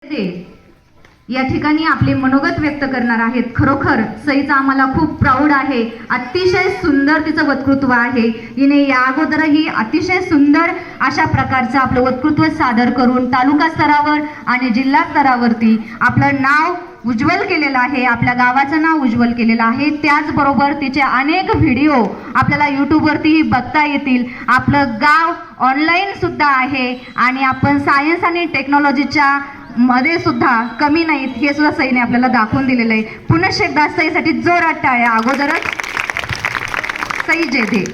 ते या ठिकाणी आपले मनोगत व्यक्त करणार आहेत. खरोखर सईचा आम्हाला खूप प्राऊड आहे. अतिशय सुंदर तिचं वक्तृत्व आहे. हिने या अगोदरही अतिशय सुंदर अशा प्रकारचं आपलं वक्तृत्व सादर करून तालुका स्तरावर आणि जिल्हा स्तरावरती आपलं नाव उज्ज्वल केलेलं आहे, आपल्या गावाचं नाव उज्ज्वल केलेलं आहे. त्याचबरोबर तिचे अनेक व्हिडिओ आपल्याला यूट्यूबवरतीही बघता येतील. आपलं गाव ऑनलाईन सुद्धा आहे आणि आपण सायन्स आणि टेक्नॉलॉजीच्या मध्ये सुद्धा कमी नाहीत हे सुद्धा सईने आपल्याला दाखवून दिलेलं आहे. पुनश्च एकदा सईसाठी जोरात टाळ्या. अगोदरच सई जेधे.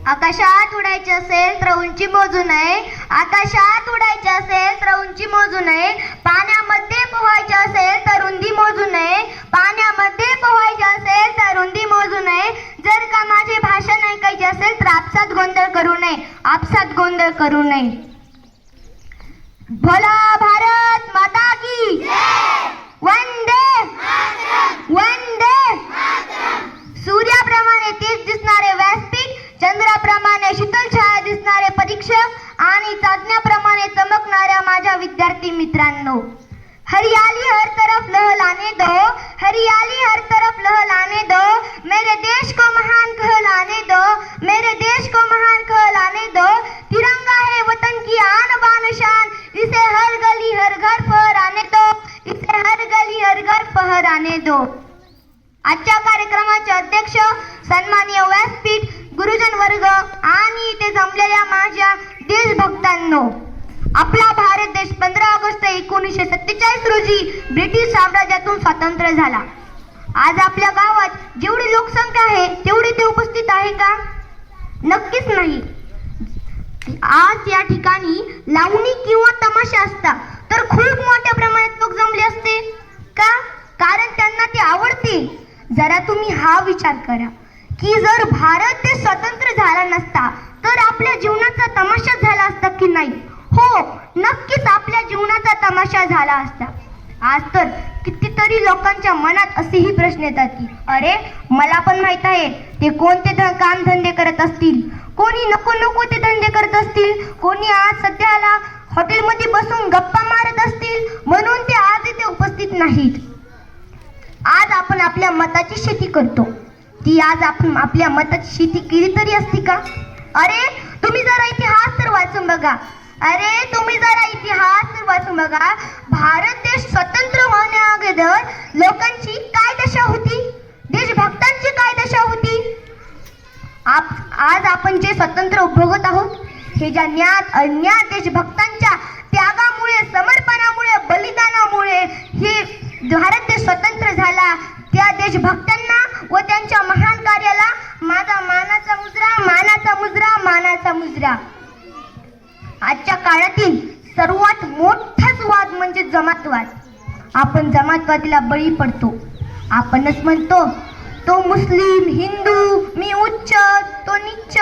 आकाशात उडायचे असेल तर उंची मोजू नये, आकाशात उडायचे असेल तर उंची मोजू नये, पाण्यामध्ये पोहायचे असेल तर रुंदी मोजू नये, पाण्यामध्ये पोहायचे असेल तर रुंदी मोजू नये. जर का माझे भाषण ऐकायचे असेल तर आपसात गोंधळ करू नये, आपसात गोंधळ करू नये. भोला भारत माता की वंदे वंदे. सूर्याप्रमाणे तेज दिसणारे व्यासपीठ, चंद्राप्रमाणे शीतल छाया दिसणारे परीक्षक आणि चांदण्याप्रमाणे चमकणाऱ्या माझ्या विद्यार्थी मित्रांनो, हरियाली हर तरफ लहलाने दो, हरियाली हर तरफ लहलाने दो, मेरे देश को महान कहलाने दो, मेरे देश को महान कहलाने दो. तिरंगा है वतन की आन बान शान, इसे हर गली हर घर फहराने दो, इसे हर गली हर घर फहराने दो. आजच्या कार्यक्रमाचे अध्यक्ष सन्माननीय व्यासपीठ, गुरुजन वर्ग आणि इथे जमलेल्या माझ्या देशभक्तांनो, आपला भारत देश 15 ऑगस्ट 1947 रोजी ब्रिटिश साम्राज्यातून स्वतंत्र झाला. आज आपल्या गावात जेवढी लोकसंख्या आहे तेवढी ते उपस्थित आहे का? नक्कीच नाही. आज या ठिकाणी लावणी किंवा तमाशा असता तर खूप मोठ्या प्रमाणात लोक जमले असते का? कारण त्यांना ते आवडते. जरा तुम्ही हा विचार करा की जर भारत देश स्वतंत्र झाला नसता तर आपल्या जीवनाचा तमाशा झाला असता की नाही? हो, नक्कीच आपल्या जीवनाचा तमाशा झाला असता. आज तर कितीतरी लोकांच्या मनात असेही प्रश्न येतात की अरे, मला पण माहित आहे ते कोणते काम धंदे करत असतील, कोणी नको नको ते धंदे करत असतील, कोणी आज सध्याला हॉटेलमध्ये बसून गप्पा मारत असतील म्हणून ते आज इथे उपस्थित नाहीत. आज आपण आपल्या मताची शेती करतो. ती आज आपण आपल्या मताची शेती केली तरी असती का? अरे, तुम्ही जरा इतिहास तर वाचून बघा. अरे, तुम्ही जरा इतिहास तर वाचून बघा. भारत देश स्वतंत्र होण्या अगोदर लोकांची काय दशा होती, देशभक्तांची काय दशा होती. आज आपण जे स्वतंत्र उपभोगत आहोत हे ज्या अज्ञात देशभक्तांच्या त्यागामुळे, समर्पणामुळे, बलिदानामुळे हे भारत देश स्वतंत्र झाला. त्या देशभक्तांना व त्यांच्या महान कार्याला माझा मानाचा मुजरा, मानाचा मुजरा, मानाचा मुजरा. आजच्या काळातील सर्वात मोठाच वाद म्हणजे जमातवाद. आपण जमातवादीला बळी पडतो. आपणच म्हणतो तो मुस्लिम, हिंदू, मी उच्च, तो नीच,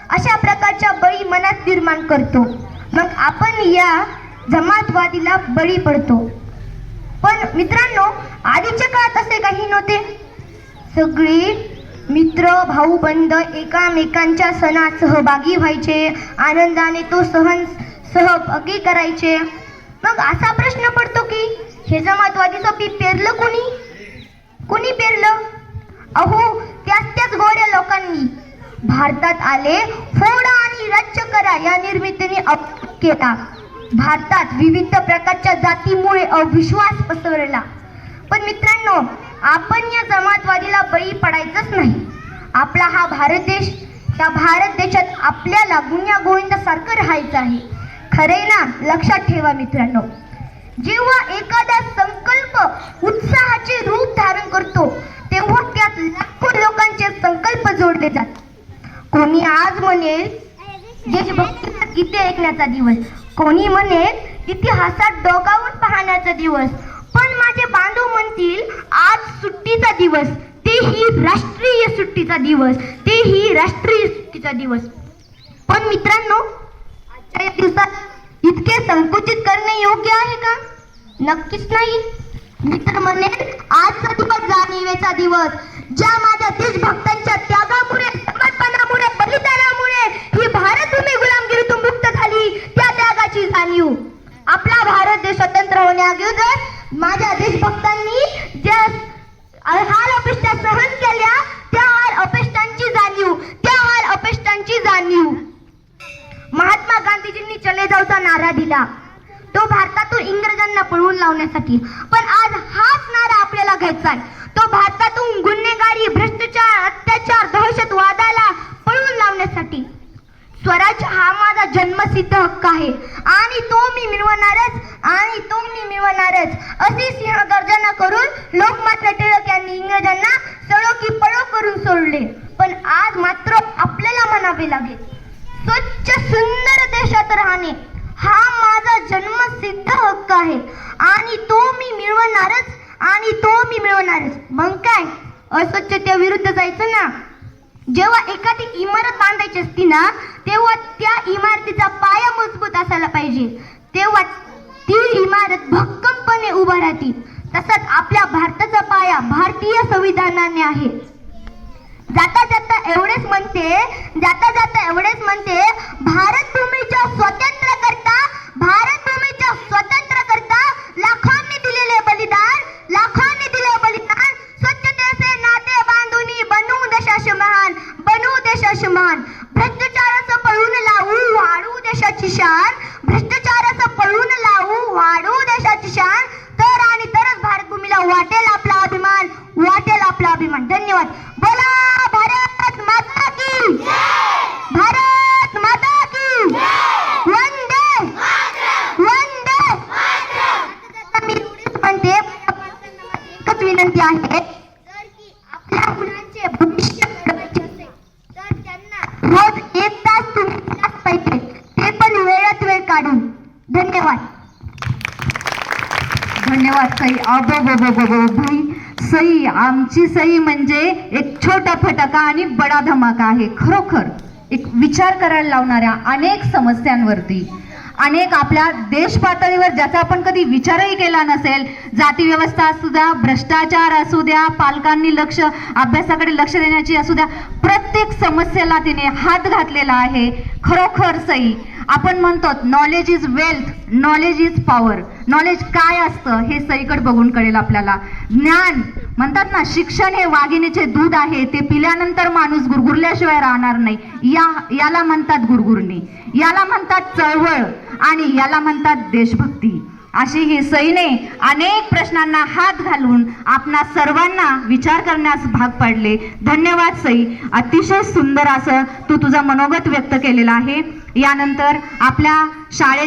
अशा प्रकारच्या बळी मनात निर्माण करतो. मग आपण या जमातवादीला बळी पडतो. पण मित्रांनो, आधीच्या काळात असे काही नव्हते. सगळे मित्र, भाऊ बंद एकामेकांच्या सणात सहभागी व्हायचे, आनंदाने तो सहभागी करायचे. मग असा प्रश्न पडतो की हे जमातवादीचं पीक पेरलं कोणी पेरलं? अहो, त्याच गोऱ्या लोकांनी भारतात आले, फोडा आणि राज्य करा या निर्मितीने अपमान केला. भारतात विविध प्रकारच्या जातीमुळे अविश्वास पसरला. पण मित्रांनो, आपण या जमातवादीला बळी पडायचंच नाही. आपला हा भारत देश, या भारत देशात आपल्याला गुन्ह्या गोविंदासारखं राहायचं आहे. खरे ना? लक्षात ठेवा मित्रांनो, जेव्हा एखादा संकल्प उत्साहाचे रूप धारण करतो तेव्हा त्यात लाखो लोकांचे संकल्प जोडले जातात. कोणी आज म्हणेल देशभक्तीचा गीते ऐकण्याचा दिवस, कोणी म्हणेल इतिहासात डोकावून पाहण्याचा दिवस, पण माझे बांधव म्हणतील आज सुट्टीचा दिवस, तेही राष्ट्रीय सुट्टीचा दिवस, तेही राष्ट्रीय सुट्टीचा दिवस. पण मित्रांनो, आजच्या या दिवसात इतके संकुचित करणे योग्य आहे का? नक्कीच नाही. मित्र म्हणेल आजचा दिवस जाणीवेचा दिवस, ज्या माझ्या देशभक्तांच्या त्यागामुळे, समर्पणामुळे, बलिदानामुळे ही भारतभूमी गुलामगिरीतून मुक्त झाली माझ्या देशभक्तांनी ज्या हाल अपेष्टा सहन केल्या त्या हाल अपेष्टांची जाणीव महात्मा गांधीजींनी चले जाऊचा नारा दिला, तो भारतातून इंग्रजांना पळवून लावण्यासाठी. पण आज हाच नारा आपल्याला घ्यायचा आहे, तो भारतातून गुन्हेगारी, भ्रष्टाचार, अत्याचार, दहशतवादाला पळवून लावण्यासाठी. स्वराज्य हा माझा जन्मसिद्ध हक्क आहे आणि तो मी मिळवणारच अशी सिंहगर्जना करून लोकमान्य टिळक यांनी इंग्रजांना सळो की पळो करून सोडले. पण आज मात्र आपल्याला म्हणावे लागेल, स्वच्छ सुंदर देशात राहणे हा माझा जन्मसिद्ध हक्क आहे आणि तो मी मिळवणारच. मग काय, अस्वच्छतेच्या विरुद्ध जायचं ना. जेव्हा एखादी इमारत बांधायची असती ना, तेव्हा त्या इमारतीचा पाया मजबूत असायला पाहिजे, तेव्हा ती इमारत भक्कमपणे उभा राहते. तसंच आपल्या भारताचा पाया भारतीय संविधानाने आहे. जाता जाता एवढेच म्हणते भारत भूमीच्या स्वातंत्र्य करता लाखोंनी दिले बलिदान, स्वच्छतेचे नाते बांधून बनवू देशाचे महान. भ्रष्टाचाराचं पळून लावू वाढवू देशाची शान, तर आणि तरच भारत भूमीला वाटेल आपला अभिमान. धन्यवाद. बोला भारत माता की वंदे. मी एवढेच म्हणते, एकच विनंती आहे, जर की आपल्या मुलांचे भविष्य घडवायचे असेल तर त्यांना रोज 1 तास तुम्ही दिलाच पाहिजे, ते पण वेळात वेळ काढून. धन्यवाद सई. भाई सई, आमची सई म्हणजे एक छोटा फटाका आणि बडा धमाका आहे. खरोखर एक विचार करायला लावणाऱ्या अनेक समस्यांवरती, अनेक आपल्या देश पातळीवर ज्याचा आपण कधी विचारही केला नसेल, जाती व्यवस्था असू द्या, भ्रष्टाचार असू द्या, पालकांनी अभ्यासाकडे लक्ष देण्याची असू द्या, प्रत्येक समस्येला तिने हात घातलेला आहे. खरोखर सई, आपण म्हणतो knowledge is wealth, knowledge is power. Knowledge काय असतं हे सईकडे बघून कळेल आपल्याला. ज्ञान म्हणतात ना, शिक्षण हे वाघिणीचे दूध आहे, ते पिल्यानंतर माणूस गुरगुरल्याशिवाय राहणार नाही. याला म्हणतात गुरगुरणी, याला म्हणतात चळवळ आणि याला म्हणतात देशभक्ती. अशी ही सईने अनेक प्रश्नांना हात घालून आपणा सर्वांना विचार करण्यास भाग पाडले. धन्यवाद सई. अतिशय सुंदर असं तू तुझं मनोगत व्यक्त केलेलं आहे. यानंतर आपल्या शाळेत